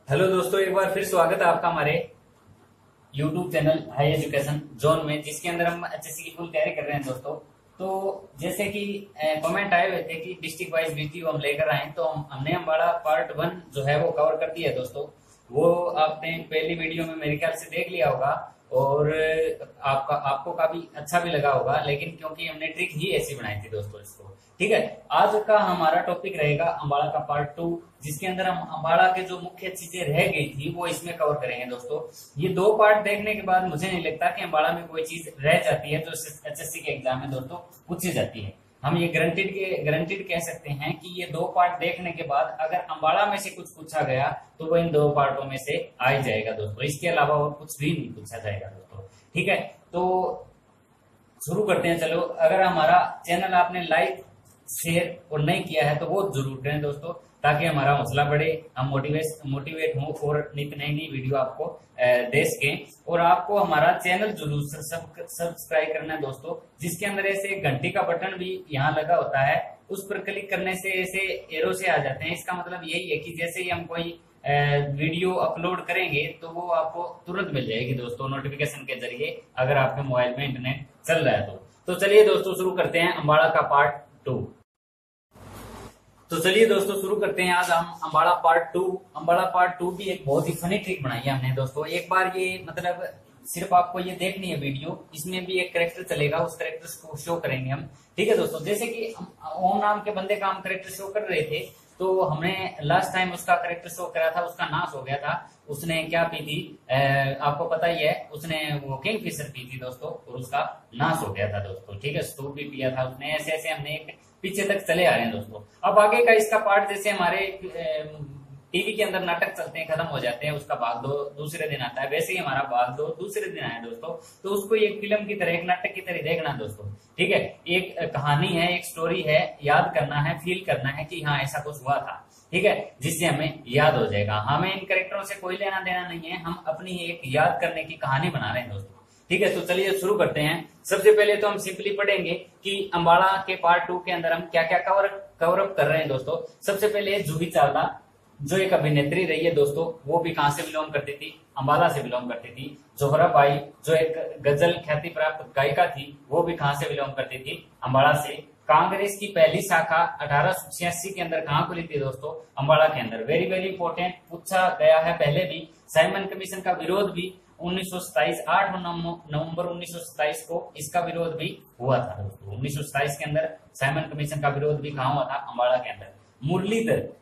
Hello दोस्तों, एक बार फिर स्वागत है आपका हमारे YouTube channel high education zone में, जिसके अंदर हम एचएससी की फुल तैयारी कर रहे हैं दोस्तों। तो जैसे कि कमेंट आए हुए थे कि डिस्ट्रिक्ट वाइज वीडियो हम लेकर आए, तो हमने हमारा पार्ट 1 जो है वो कवर कर दिया है दोस्तों। वो आपने पहली वीडियो में मेरे ख्याल से देख लिया होगा और आपको काफी अच्छा भी लगा होगा, लेकिन क्योंकि हमने ट्रिक ही ऐसी बनाई थी दोस्तों इसको। ठीक है, आज का हमारा टॉपिक रहेगा अम्बाड़ा का पार्ट 2, जिसके अंदर हम अम्बाड़ा के जो मुख्य चीजें रह गई थी वो इसमें कवर करेंगे दोस्तों। ये 2 पार्ट देखने के बाद मुझे नहीं लगता कि अम्बाड़ा में कोई चीज रह जाती है जो एचएससी के एग्जाम में दोस्तों पूछी जाती है। हम ये गारंटीड कह सकते हैं कि ये 2 पार्ट देखने के बाद अगर अम्बाड़ा में से कुछ पूछा गया तो वो इन 2 पार्टों में से आ ही जाएगा दोस्तों। इसके अलावा और कुछ भी नहीं पूछा जाएगा दोस्तों। ठीक है, तो शुरू करते हैं। चलो, अगर हमारा चैनल आपने लाइक शेयर और नहीं किया है तो वो जरूर करें दोस्तों, ताकि हमारा हौसला बढ़े, हम मोटिवेट हो और नित नई नई वीडियो आपको दे सकें। और आपको हमारा चैनल जरूर सब्सक्राइब करना है दोस्तों, जिसके अंदर ऐसे घंटी का बटन भी यहाँ लगा होता है, उस पर क्लिक करने से ऐसे एरो से आ जाते हैं। इसका मतलब यही है कि जैसे ही हम कोई वीडियो अपलोड करेंगे तो वो आपको तुरंत मिल जाएगी दोस्तों नोटिफिकेशन के जरिए, अगर आपके मोबाइल में इंटरनेट चल रहा है तो चलिए दोस्तों शुरू करते हैं अम्बाड़ा का पार्ट 2। तो चलिए दोस्तों शुरू करते हैं आज हम अम्बाड़ा पार्ट 2। अम्बाड़ा पार्ट 2 भी एक बहुत ही फनी ट्रिक बनाई है हमने दोस्तों। एक बार ये मतलब सिर्फ आपको ये देखनी है वीडियो, इसमें भी एक करेक्टर चलेगा, उस करेक्टर को शो करेंगे हम। ठीक है दोस्तों, जैसे कि ओम नाम के बंदे का हम करेक्टर शो कर रहे थे, तो हमने लास्ट टाइम उसका करेक्टर शो करा था, उसका नाश हो गया था। उसने क्या पी थी आपको पता ही है, उसने वो किंगफिशर पी थी दोस्तों और उसका नाश हो गया था दोस्तों। ठीक है, स्टूप भी पिया था उसने। ऐसे ऐसे हमने एक पीछे तक चले आ रहे हैं दोस्तों। अब आगे का इसका पार्ट, जैसे हमारे टीवी के अंदर नाटक चलते हैं, खत्म हो जाते हैं, उसका भाग 2 दूसरे दिन आता है, वैसे ही हमारा भाग 2 दूसरे दिन आया दोस्तों। तो उसको एक फिल्म की तरह, एक नाटक की तरह देखना दोस्तों। ठीक है, एक कहानी है, एक स्टोरी है, याद करना है, फील करना है कि हाँ ऐसा कुछ हुआ था। ठीक है, जिससे हमें याद हो जाएगा। हमें इन कैरेक्टरों से कोई लेना देना नहीं है, हम अपनी एक याद करने की कहानी बना रहे हैं दोस्तों। ठीक है, तो चलिए शुरू करते हैं। सबसे पहले तो हम सिंपली पढ़ेंगे कि अम्बाड़ा के पार्ट 2 के अंदर हम क्या क्या कवर अप कर रहे हैं दोस्तों। सबसे पहले जूही चावला, जो एक अभिनेत्री रही है दोस्तों, वो भी कहां से बिलोंग करती थी? अम्बाला से बिलोंग करती थी। जोहरा बाई, जो एक गजल ख्याति प्राप्त गायिका थी, वो भी कहां से बिलोंग करती थी? अम्बाड़ा से। कांग्रेस की पहली शाखा 1886 के अंदर कहां खुली थी दोस्तों? अम्बाड़ा के अंदर। वेरी वेरी इंपॉर्टेंट, पूछा गया है पहले भी। साइमन कमीशन का विरोध भी 1927, 8 नवंबर 1927 को इसका विरोध भी हुआ था दोस्तों। 1927 के अंदर साइमन कमीशन का विरोध भी कहां हुआ था? अम्बाड़ा के अंदर।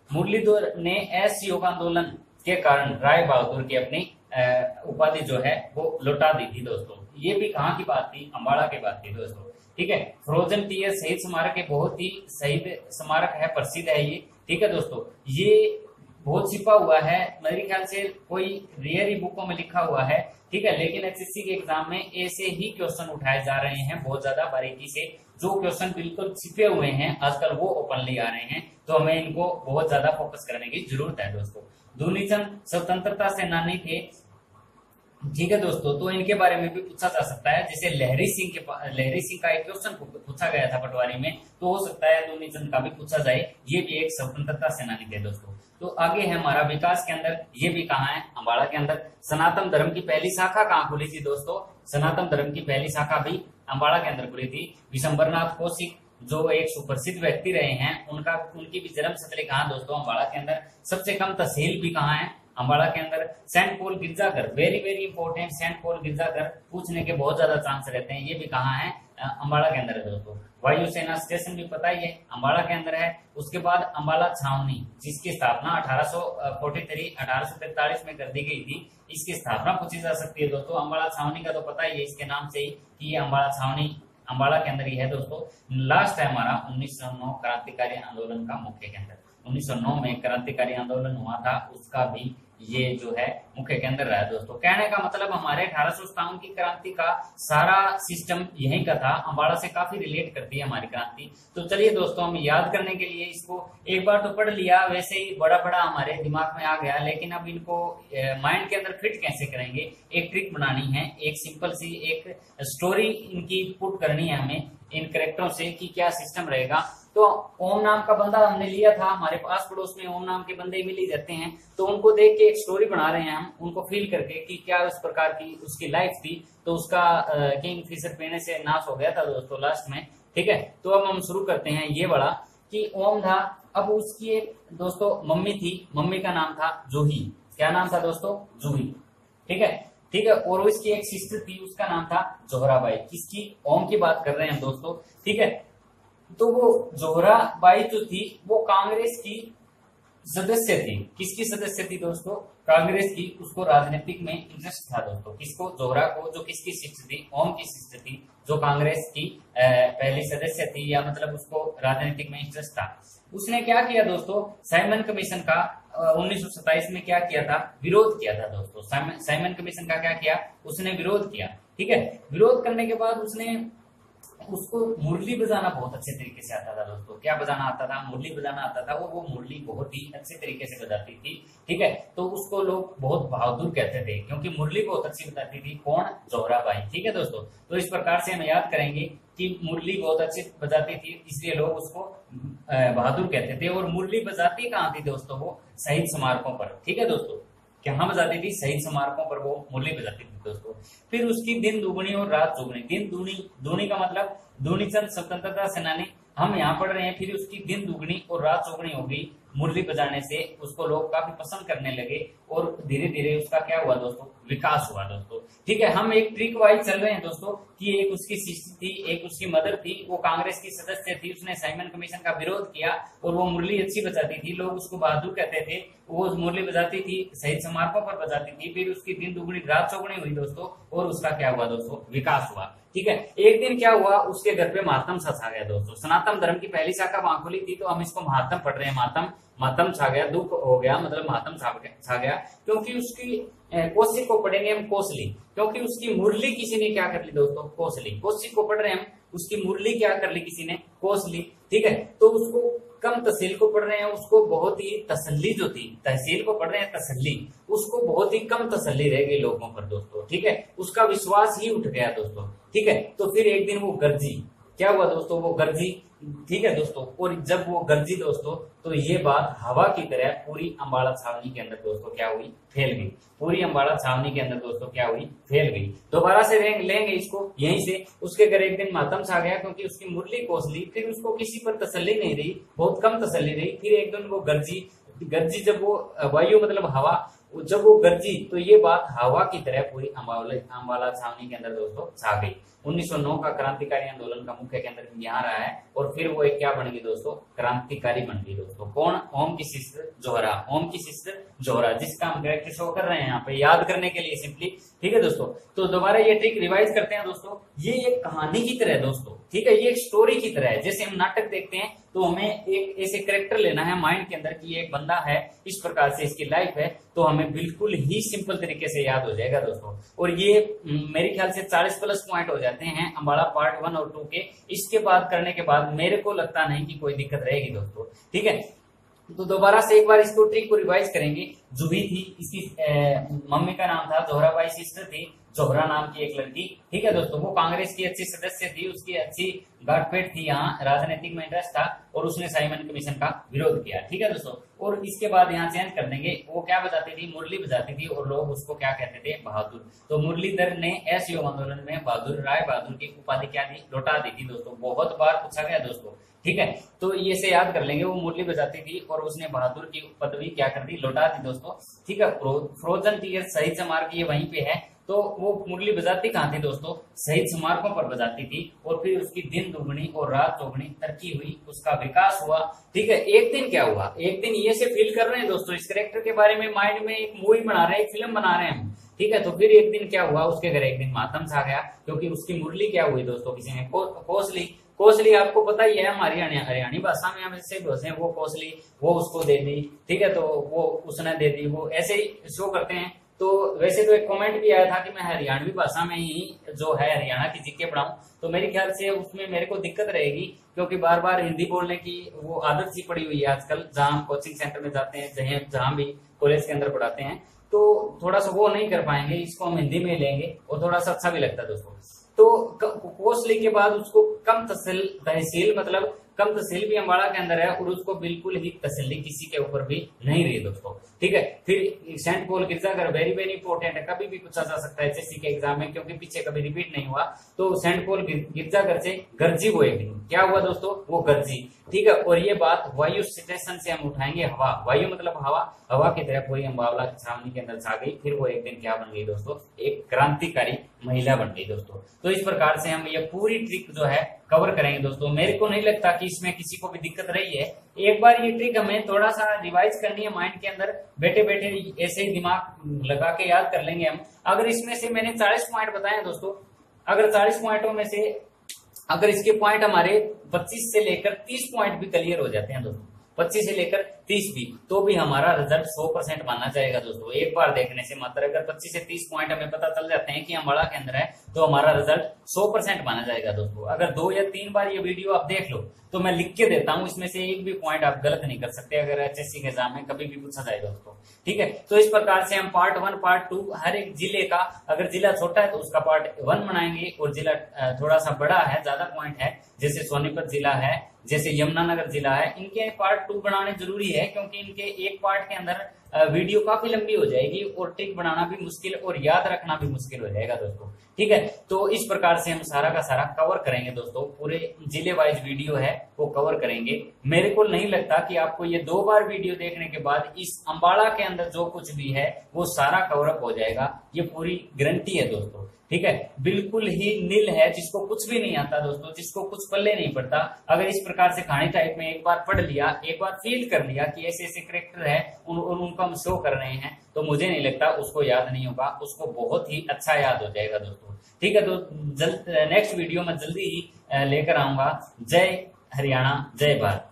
मुरलीधर ने असहयोग आंदोलन के कारण राय बहादुर की अपनी उपाधि जो है वो लौटा दी थी दोस्तों। ये भी कहां की बात थी? अम्बाड़ा की बात थी दोस्तों। ठीक है, फ्रोजन टीयर शहीद स्मारक है, बहुत ही शहीद स्मारक है, प्रसिद्ध है ये। ठीक है दोस्तों, ये बहुत छिपा हुआ है, मेरे ख्याल से कोई रेयर ही बुकों में लिखा हुआ है। ठीक है, लेकिन एचएससी के एग्जाम में ऐसे ही क्वेश्चन उठाए जा रहे हैं बहुत ज्यादा बारीकी से। जो क्वेश्चन बिल्कुल छिपे हुए हैं आजकल वो ओपनली आ रहे हैं, तो हमें इनको बहुत ज्यादा फोकस करने की जरूरत है दोस्तों। दुनीचंद स्वतंत्रता सेनानी थे। ठीक है दोस्तों, तो इनके बारे में भी पूछा जा सकता है। जैसे लहरी सिंह का एक क्वेश्चन पूछा गया था पटवारी में, तो हो सकता है दुनीचंद का भी पूछा जाए। ये भी एक स्वतंत्रता सेनानी थे दोस्तों। तो आगे है हमारा विकास के अंदर, ये भी कहाँ है? अम्बाड़ा के अंदर। सनातन धर्म की पहली शाखा कहाँ खुली थी दोस्तों? सनातन धर्म की पहली शाखा भी अम्बाड़ा के अंदर खुली थी। विशंबरनाथ कौशिक, जो एक सुप्रसिद्ध व्यक्ति रहे हैं, उनकी भी जन्म स्थली कहाँ दोस्तों? अम्बाड़ा के अंदर। सबसे कम तहसील भी कहाँ है? अम्बाड़ा के अंदर। सेंट पॉल गिरजाघर, very very important, Saint Paul गिरजाघर पूछने के बहुत ज्यादा चांस रहते हैं, ये भी कहाँ है? अम्बाड़ा के अंदर है दोस्तों। वायुसेना स्टेशन भी पता ही है, अम्बाड़ा के अंदर है। उसके बाद अम्बाला छावनी, जिसकी स्थापना 1843 में कर दी गई थी, इसकी स्थापना पूछी जा सकती है दोस्तों। अम्बाड़ा छावनी का तो पता ही है इसके नाम से ही कि ये अम्बाड़ा छावनी अम्बाड़ा के अंदर ही है दोस्तों। लास्ट है हमारा 1909 क्रांतिकारी आंदोलन का मुख्य केंद्र। 1909 में क्रांतिकारी आंदोलन हुआ था, उसका भी ये जो है मुख्य केंद्र रहा है दोस्तों। कहने का मतलब हमारे 1857 की क्रांति का सारा सिस्टम यहीं का था। अम्बाड़ा से काफी रिलेट करती है हमारी क्रांति। तो चलिए दोस्तों, हम याद करने के लिए इसको एक बार तो पढ़ लिया, वैसे ही बड़ा बड़ा हमारे दिमाग में आ गया, लेकिन अब इनको माइंड के अंदर फिट कैसे करेंगे? एक ट्रिक बनानी है, एक सिंपल सी एक स्टोरी इनकी पुट करनी है हमें। इन करेक्टरों से कि क्या सिस्टम रहेगा। तो ओम नाम का बंदा हमने लिया था, हमारे पास पड़ोस में ओम नाम के बंदे मिल ही जाते हैं, तो उनको देख के एक स्टोरी बना रहे हैं हम, उनको फील करके कि क्या उस प्रकार की उसकी लाइफ थी। तो उसका किंग फिशर पीने से नाश हो गया था दोस्तों लास्ट में। ठीक है, तो अब हम शुरू करते हैं ये बड़ा कि ओम था, अब उसकी एक दोस्तों मम्मी थी, मम्मी का नाम था जूही। क्या नाम था दोस्तों? जूही। ठीक है, ठीक है। और उसकी एक सिस्टर थी, उसका नाम था जोहराबाई। किसकी? ओम की बात कर रहे हैं दोस्तों। ठीक है, तो वो जोहराबाई जो थी वो कांग्रेस की सदस्य थी। किसकी सदस्य थी दोस्तों? कांग्रेस की। उसको राजनीतिक में इंटरेस्ट था दोस्तों। किसको? जोहरा को, जो किसकी सिस्टर थी? ओम की सिस्टर थी, जो कांग्रेस की पहली सदस्य थी, या मतलब उसको राजनीतिक में इंटरेस्ट था। उसने क्या किया दोस्तों? साइमन कमीशन का 1927 में क्या किया था? विरोध किया था दोस्तों। साइमन कमीशन का क्या किया? उसने विरोध किया। ठीक है, विरोध करने के बाद उसको मुरली बजाना बहुत अच्छे तरीके से आता था दोस्तों। क्या बजाना आता था? मुरली बजाना आता था। वो मुरली बहुत ही अच्छे तरीके से बजाती थी। ठीक है, तो उसको लोग बहुत बहादुर कहते थे, क्योंकि मुरली बहुत अच्छी बजाती थी। कौन? जोहराबाई। ठीक है दोस्तों, तो इस प्रकार से हम याद करेंगे कि मुरली बहुत अच्छी बजाती थी, इसलिए लोग उसको बहादुर कहते थे। और मुरली बजाती कहाँ थी दोस्तों? वो शहीद स्मारकों पर। ठीक है दोस्तों, कहाँ बजाती थी? शहीद स्मारकों पर वो मुरली बजाती थी दोस्तों। फिर उसकी दिन दुगनी और रात चौगुनी। दिन दूनी का मतलब दूनीचंद स्वतंत्रता सेनानी, हम यहाँ पढ़ रहे हैं। फिर उसकी दिन दुगनी और रात चौगुनी हो गई मुरली बजाने से, उसको लोग काफी पसंद करने लगे और धीरे धीरे उसका क्या हुआ दोस्तों? विकास हुआ दोस्तों। ठीक है, हम एक ट्रिक वाइज चल रहे हैं दोस्तों कि एक उसकी सिस्टर थी, एक उसकी मदर थी, वो कांग्रेस की सदस्य थी, उसने साइमन कमीशन का विरोध किया और वो मुरली अच्छी बजाती थी, लोग उसको बहादुर कहते थे। वो मुरली बजाती थी, शहीद स्मारकों पर बजाती थी। फिर उसकी दिन दुगनी रात चौगुनी हुई दोस्तों, और उसका क्या हुआ दोस्तों? विकास हुआ। ठीक है, एक दिन क्या हुआ? उसके घर पे मातम सा छा गया दोस्तों। सनातन धर्म की पहली शाखा वहां खुली थी, तो हम इसको मातम पढ़ रहे हैं। मातम छा गया, दुख हो गया, मतलब मातम छा गया, क्योंकि उसकी कोसी को पढ़ेंगे हम कोसली, क्योंकि उसकी मुरली किसी ने क्या कर ली दोस्तों? कोसली। कोसी को पढ़ रहे हैं हम, उसकी मुरली क्या कर ली किसी ने? कोसली। ठीक है, तो उसको कम तहसील को पढ़ रहे हैं, उसको बहुत ही तसल्ली जो थी, तहसील को पढ़ रहे हैं तसल्ली, उसको बहुत ही कम तसल्ली रह गई लोगों पर दोस्तों। ठीक है, उसका विश्वास ही उठ गया दोस्तों। ठीक है, तो फिर एक दिन वो गरजी। क्या हुआ दोस्तों? वो गरजी। ठीक है दोस्तों, और जब वो गरजी दोस्तों, तो ये बात हवा की तरह पूरी अंबाला छावनी के अंदर दोस्तों क्या हुई? फैल गई। पूरी अंबाला छावनी के अंदर दोस्तों क्या हुई? फैल गई। दोबारा से लेंगे इसको यहीं से। उसके घर एक दिन मातम छा गया, क्योंकि उसकी मुरली कोसली। फिर उसको किसी पर तसल्ली नहीं रही, बहुत कम तसल्ली रही। फिर एक दिन वो गरजी जब वो वायु मतलब हवा, जब वो गरजी, तो ये बात हवा की तरह पूरी अंबाला छावनी के अंदर दोस्तों छा गई। 1909 का क्रांतिकारी आंदोलन का मुख्य केंद्र यहाँ रहा है, और फिर वो एक क्या बन गई दोस्तों? क्रांतिकारी बन गई दोस्तों। कौन? ओम की सिस्टर जोहरा। ओम की सिस्टर जोहरा, जिसका हम कैरेक्टर शो कर रहे हैं यहाँ पे याद करने के लिए सिंपली। ठीक है दोस्तों, तो दोबारा ये ट्रिक रिवाइज करते हैं दोस्तों। ये एक कहानी की तरह है दोस्तों। ठीक है, ये एक स्टोरी की तरह है। जैसे हम नाटक देखते हैं, तो हमें एक ऐसे कैरेक्टर लेना है माइंड के अंदर कि ये एक बंदा है, इस प्रकार से इसकी लाइफ है, तो हमें बिल्कुल ही सिंपल तरीके से याद हो जाएगा दोस्तों। और ये मेरे ख्याल से 40+ पॉइंट हो जाते हैं अंबाला पार्ट 1 और 2 के। इसके बाद करने के बाद मेरे को लगता नहीं कि कोई दिक्कत रहेगी दोस्तों। ठीक है, तो दोबारा से एक बार इसको ट्रिक को रिवाइज करेंगे। जूही थी, इसकी मम्मी का नाम था जोहराबाई, सिस्टर थी जोहरा नाम की एक लड़की। ठीक है दोस्तों, वो कांग्रेस की अच्छी सदस्य थी, उसकी अच्छी गांठपेट थी, यहाँ राजनीतिक में इंटरेस्ट था, और उसने साइमन कमीशन का विरोध किया। ठीक है दोस्तों, और इसके बाद यहाँ चेंज कर देंगे। वो क्या बजाती थी? मुरली बजाती थी, और लोग उसको क्या कहते थे? बहादुर। तो मुरलीधर ने असहयोग आंदोलन में राय बहादुर की उपाधि क्या दी? लौटा दी थी दोस्तों। बहुत बार पूछा गया दोस्तों। ठीक है, तो ये से याद कर लेंगे। वो मुरली बजाती थी और उसने बहादुर की पदवी क्या कर दी? लौटा दी दोस्तों। ठीक है, फ्रोजन टीयर शहीद स्मारक ये वहीं पे है। तो वो मुरली बजाती कहाँ थी दोस्तों? शहीद स्मारकों पर बजाती थी। और फिर उसकी दिन दुगनी और रात चौगुनी तरक्की हुई, उसका विकास हुआ। ठीक है, एक दिन क्या हुआ? एक दिन ये से फील कर रहे हैं दोस्तों, इस कैरेक्टर के बारे में माइंड में एक मूवी बना रहे हैं, एक फिल्म बना रहे हैं हम। ठीक है, तो फिर एक दिन क्या हुआ? उसके घर एक दिन मातम छा गया, क्योंकि उसकी मुरली क्या हुई दोस्तों? किसी ने कोसली आपको पता ही है, हमारी हरियाणी भाषा में हम इससे बोलते हैं, वो कोसली, वो उसको दे दी। ठीक है, तो वो उसने दे दी, वो ऐसे ही शो करते हैं। तो वैसे तो एक कमेंट भी आया था कि मैं हरियाणवी भाषा में ही जो है हरियाणा की जीके पढ़ाऊं, तो मेरे ख्याल से उसमें मेरे को दिक्कत रहेगी, क्योंकि बार बार हिंदी बोलने की वो आदत सी पड़ी हुई है आजकल, जहां हम कोचिंग सेंटर में जाते हैं, जहां भी कॉलेज के अंदर पढ़ाते हैं, तो थोड़ा सा वो नहीं कर पाएंगे। इसको हम हिंदी में लेंगे और थोड़ा सा अच्छा भी लगता है दोस्तों। तो कोसली के बाद उसको कम तहसील मतलब कम तहसील भी अम्बाड़ा के अंदर है और उसको बिल्कुल ही तसल्ली किसी के ऊपर भी नहीं रही दोस्तों। ठीक है, फिर सेंट पॉल गिरजाघर वेरी वेरी इंपॉर्टेंट है, कभी भी पूछा जा सकता है एचएससी के एग्जाम में, क्योंकि पीछे कभी रिपीट नहीं हुआ। तो सेंट पॉल गिरजाघर से गर्जी वो एक दिन क्या हुआ दोस्तों, वो गर्जी। ठीक है, और ये बात वायु स्टेशन से हम उठाएंगे हवा, वायु मतलब हवा, हवा की तरह पूरी अम्बावला छावनी के अंदर छा गई। फिर वो एक दिन क्या बन गई दोस्तों, एक क्रांतिकारी महिला बन गई दोस्तों। तो इस प्रकार से हम ये पूरी ट्रिक जो है कवर करेंगे दोस्तों। मेरे को नहीं लगता कि इसमें किसी को भी दिक्कत रही है। एक बार ये ट्रिक हमें थोड़ा सा रिवाइज करनी है माइंड के अंदर, बैठे बैठे ऐसे ही दिमाग लगा के याद कर लेंगे हम। अगर इसमें से मैंने 40 पॉइंट बताए हैं दोस्तों, अगर 40 पॉइंटों में से अगर इसके पॉइंट हमारे 25 से लेकर 30 पॉइंट भी क्लियर हो जाते हैं दोस्तों, 25 से लेकर 30 भी, तो भी हमारा रिजल्ट 100% माना जाएगा दोस्तों। एक बार देखने से मात्र अगर 25 से 30 पॉइंट हमें पता चल जाते हैं कि अम्बाड़ा के अंदर है, तो हमारा रिजल्ट 100% माना जाएगा दोस्तों। अगर 2 या 3 बार ये वीडियो आप देख लो तो मैं लिख के देता हूं, इसमें से एक भी पॉइंट आप गलत नहीं कर सकते अगर एचएससी के एग्जाम में कभी भी पूछा जाए दोस्तों। ठीक है, तो इस प्रकार से हम पार्ट 1 पार्ट 2 हर एक जिले का, अगर जिला छोटा है तो उसका पार्ट 1 बनाएंगे, और जिला थोड़ा सा बड़ा है, ज्यादा पॉइंट है, जैसे सोनीपत जिला है, जैसे यमुनानगर जिला है, इनके पार्ट 2 बनाने जरूरी है, क्योंकि इनके एक पार्ट के अंदर वीडियो काफी लंबी हो जाएगी और ट्रिक बनाना भी मुश्किल और याद रखना भी मुश्किल हो जाएगा दोस्तों। ठीक है, तो इस प्रकार से हम सारा का सारा कवर करेंगे दोस्तों, पूरे जिले वाइज वीडियो है वो कवर करेंगे। मेरे को नहीं लगता कि आपको ये 2 बार वीडियो देखने के बाद इस अम्बाड़ा के अंदर जो कुछ भी है वो सारा कवर अप हो जाएगा, ये पूरी गारंटी है दोस्तों। ठीक है, बिल्कुल ही नील है, जिसको कुछ भी नहीं आता दोस्तों, जिसको कुछ पल्ले नहीं पड़ता, अगर इस प्रकार से कहानी टाइप में एक बार पढ़ लिया, एक बार फील कर लिया कि ऐसे ऐसे करेक्टर है उनको हम शो कर रहे हैं, तो मुझे नहीं लगता उसको याद नहीं होगा, उसको बहुत ही अच्छा याद हो जाएगा दोस्तों। ठीक है, तो नेक्स्ट वीडियो में जल्दी ही लेकर आऊंगा। जय हरियाणा, जय भारत।